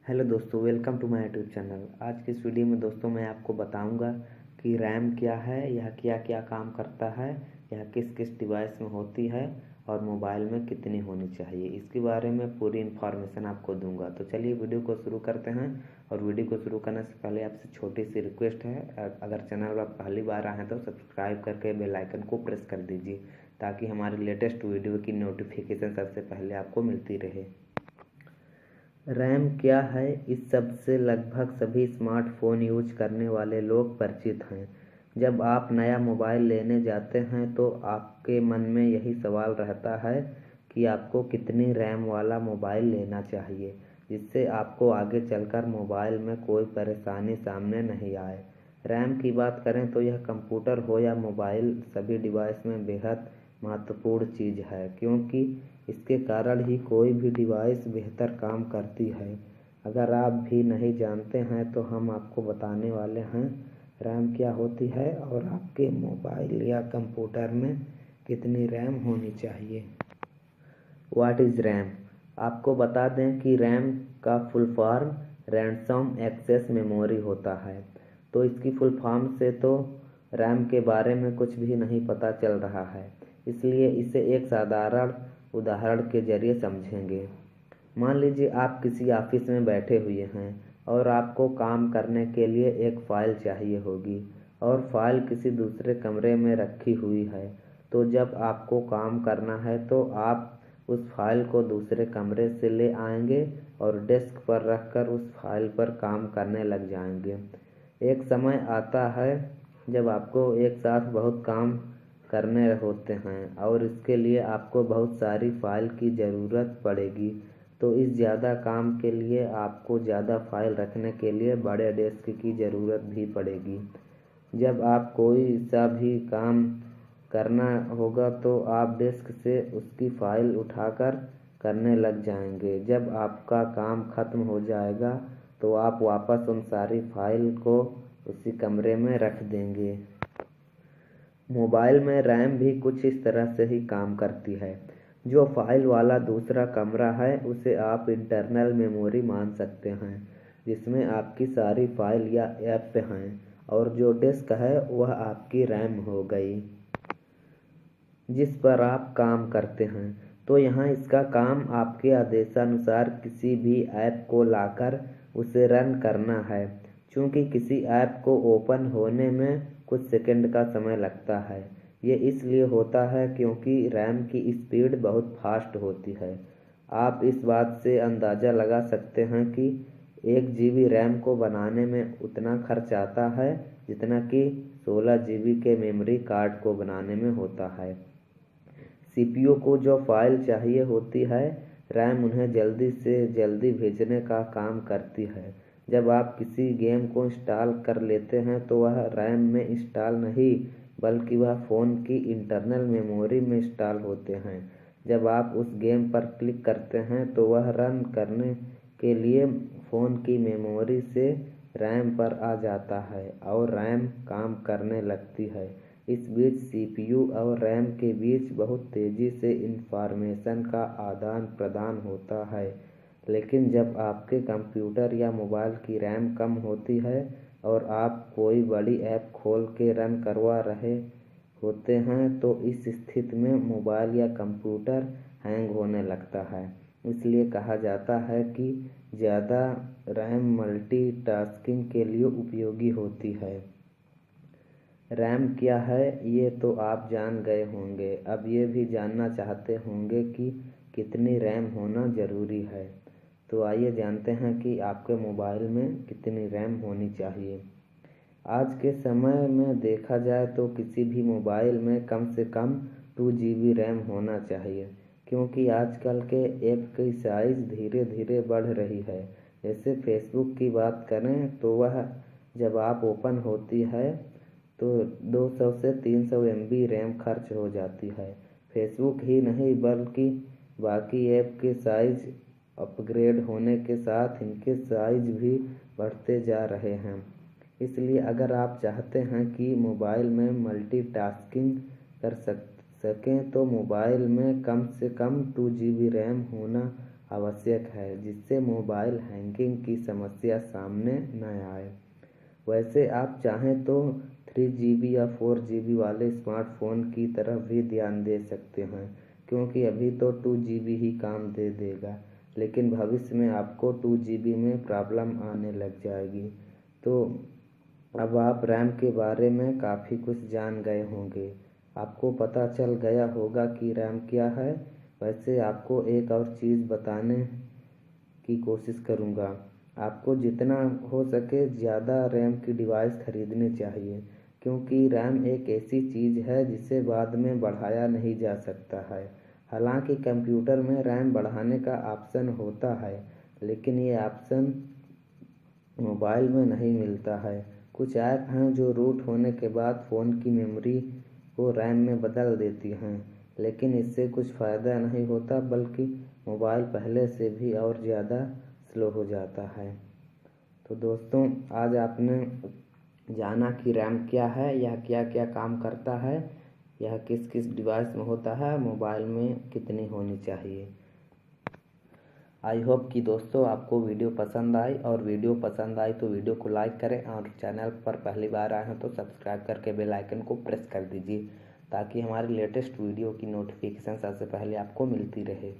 Hello दोस्तों, welcome to my YouTube channel. आज की इस वीडियो में दोस्तों मैं आपको बताऊंगा कि रैम क्या है, यह क्या क्या काम करता है, यह किस किस डिवाइस में होती है और मोबाइल में कितनी होनी चाहिए। इसके बारे में पूरी इन्फॉर्मेशन आपको दूंगा। तो चलिए वीडियो को शुरू करते हैं। और वीडियो को शुरू करने से पहले आपसे छोटी सी रिक्वेस्ट है, अगर चैनल पर पहली बार आए हैं तो सब्सक्राइब करके बेल आइकन को प्रेस कर दीजिए ताकि हमारे लेटेस्ट वीडियो की नोटिफिकेशन सबसे पहले आपको मिलती रहे। रैम क्या है, इस सब से लगभग सभी स्मार्टफोन यूज करने वाले लोग परिचित हैं। जब आप नया मोबाइल लेने जाते हैं तो आपके मन में यही सवाल रहता है कि आपको कितनी रैम वाला मोबाइल लेना चाहिए, जिससे आपको आगे चलकर मोबाइल में कोई परेशानी सामने नहीं आए। रैम की बात करें तो यह कंप्यूटर हो या मोबाइल, सभी डिवाइस में बेहद महत्वपूर्ण चीज़ है, क्योंकि इसके कारण ही कोई भी डिवाइस बेहतर काम करती है। अगर आप भी नहीं जानते हैं तो हम आपको बताने वाले हैं रैम क्या होती है और आपके मोबाइल या कंप्यूटर में कितनी रैम होनी चाहिए। What is RAM? आपको बता दें कि रैम का full form random access memory होता है। तो इसकी फुल फॉर्म से तो रैम के बारे में कुछ भी नहीं पता चल रहा है, इसलिए इसे एक साधारण उदाहरण के जरिए समझेंगे। मान लीजिए आप किसी ऑफिस में बैठे हुए हैं और आपको काम करने के लिए एक फ़ाइल चाहिए होगी और फाइल किसी दूसरे कमरे में रखी हुई है। तो जब आपको काम करना है तो आप उस फाइल को दूसरे कमरे से ले आएंगे और डेस्क पर रखकर उस फाइल पर काम करने लग जाएंगे। एक समय आता है जब आपको एक साथ बहुत काम करने होते हैं और इसके लिए आपको बहुत सारी फाइल की ज़रूरत पड़ेगी। तो इस ज़्यादा काम के लिए आपको ज़्यादा फाइल रखने के लिए बड़े डेस्क की ज़रूरत भी पड़ेगी। जब आप कोई सा भी काम करना होगा तो आप डेस्क से उसकी फ़ाइल उठाकर करने लग जाएंगे। जब आपका काम ख़त्म हो जाएगा तो आप वापस उन सारी फाइल को उसी कमरे में रख देंगे। मोबाइल में रैम भी कुछ इस तरह से ही काम करती है। जो फाइल वाला दूसरा कमरा है उसे आप इंटरनल मेमोरी मान सकते हैं, जिसमें आपकी सारी फाइल या ऐप हैं, और जो डिस्क है वह आपकी रैम हो गई, जिस पर आप काम करते हैं। तो यहाँ इसका काम आपके आदेशानुसार किसी भी ऐप को लाकर उसे रन करना है। चूँकि किसी ऐप को ओपन होने में कुछ सेकंड का समय लगता है। ये इसलिए होता है क्योंकि रैम की स्पीड बहुत फास्ट होती है। आप इस बात से अंदाज़ा लगा सकते हैं कि 1 GB रैम को बनाने में उतना खर्च आता है जितना कि 16 GB के मेमोरी कार्ड को बनाने में होता है। सीपीयू को जो फाइल चाहिए होती है, रैम उन्हें जल्दी से जल्दी भेजने का काम करती है। जब आप किसी गेम को इंस्टॉल कर लेते हैं तो वह रैम में इंस्टॉल नहीं बल्कि वह फ़ोन की इंटरनल मेमोरी में इंस्टॉल होते हैं। जब आप उस गेम पर क्लिक करते हैं तो वह रन करने के लिए फ़ोन की मेमोरी से रैम पर आ जाता है और रैम काम करने लगती है। इस बीच सीपीयू और रैम के बीच बहुत तेज़ी से इंफॉर्मेशन का आदान प्रदान होता है। लेकिन जब आपके कंप्यूटर या मोबाइल की रैम कम होती है और आप कोई बड़ी ऐप खोल के रन करवा रहे होते हैं तो इस स्थिति में मोबाइल या कंप्यूटर हैंग होने लगता है। इसलिए कहा जाता है कि ज़्यादा रैम मल्टीटास्किंग के लिए उपयोगी होती है। रैम क्या है ये तो आप जान गए होंगे। अब ये भी जानना चाहते होंगे कि कितनी रैम होना ज़रूरी है। तो आइए जानते हैं कि आपके मोबाइल में कितनी रैम होनी चाहिए। आज के समय में देखा जाए तो किसी भी मोबाइल में कम से कम 2 GB रैम होना चाहिए, क्योंकि आजकल के ऐप की साइज़ धीरे धीरे बढ़ रही है। जैसे फेसबुक की बात करें तो वह जब आप ओपन होती है तो 200 से 300 MB रैम खर्च हो जाती है। फेसबुक ही नहीं बल्कि बाकी ऐप के साइज़ अपग्रेड होने के साथ इनके साइज़ भी बढ़ते जा रहे हैं। इसलिए अगर आप चाहते हैं कि मोबाइल में मल्टीटास्किंग कर सकें तो मोबाइल में कम से कम 2 GB रैम होना आवश्यक है, जिससे मोबाइल हैंगिंग की समस्या सामने न आए। वैसे आप चाहें तो 3 GB या 4 GB वाले स्मार्टफोन की तरफ भी ध्यान दे सकते हैं, क्योंकि अभी तो 2 GB ही काम दे देगा, लेकिन भविष्य में आपको 2 GB में प्रॉब्लम आने लग जाएगी। तो अब आप रैम के बारे में काफ़ी कुछ जान गए होंगे, आपको पता चल गया होगा कि रैम क्या है। वैसे आपको एक और चीज़ बताने की कोशिश करूँगा। आपको जितना हो सके ज़्यादा रैम की डिवाइस खरीदनी चाहिए, क्योंकि रैम एक ऐसी चीज़ है जिसे बाद में बढ़ाया नहीं जा सकता है। हालांकि कंप्यूटर में रैम बढ़ाने का ऑप्शन होता है, लेकिन ये ऑप्शन मोबाइल में नहीं मिलता है। कुछ ऐप हैं जो रूट होने के बाद फ़ोन की मेमोरी को रैम में बदल देती हैं, लेकिन इससे कुछ फ़ायदा नहीं होता, बल्कि मोबाइल पहले से भी और ज़्यादा स्लो हो जाता है। तो दोस्तों, आज आपने जाना कि रैम क्या है, यह क्या क्या काम करता है, यह किस किस डिवाइस में होता है, मोबाइल में कितनी होनी चाहिए। आई होप कि दोस्तों आपको वीडियो पसंद आई, और वीडियो पसंद आई तो वीडियो को लाइक करें, और चैनल पर पहली बार आए हैं तो सब्सक्राइब करके बेल आइकन को प्रेस कर दीजिए, ताकि हमारे लेटेस्ट वीडियो की नोटिफिकेशन सबसे पहले आपको मिलती रहे।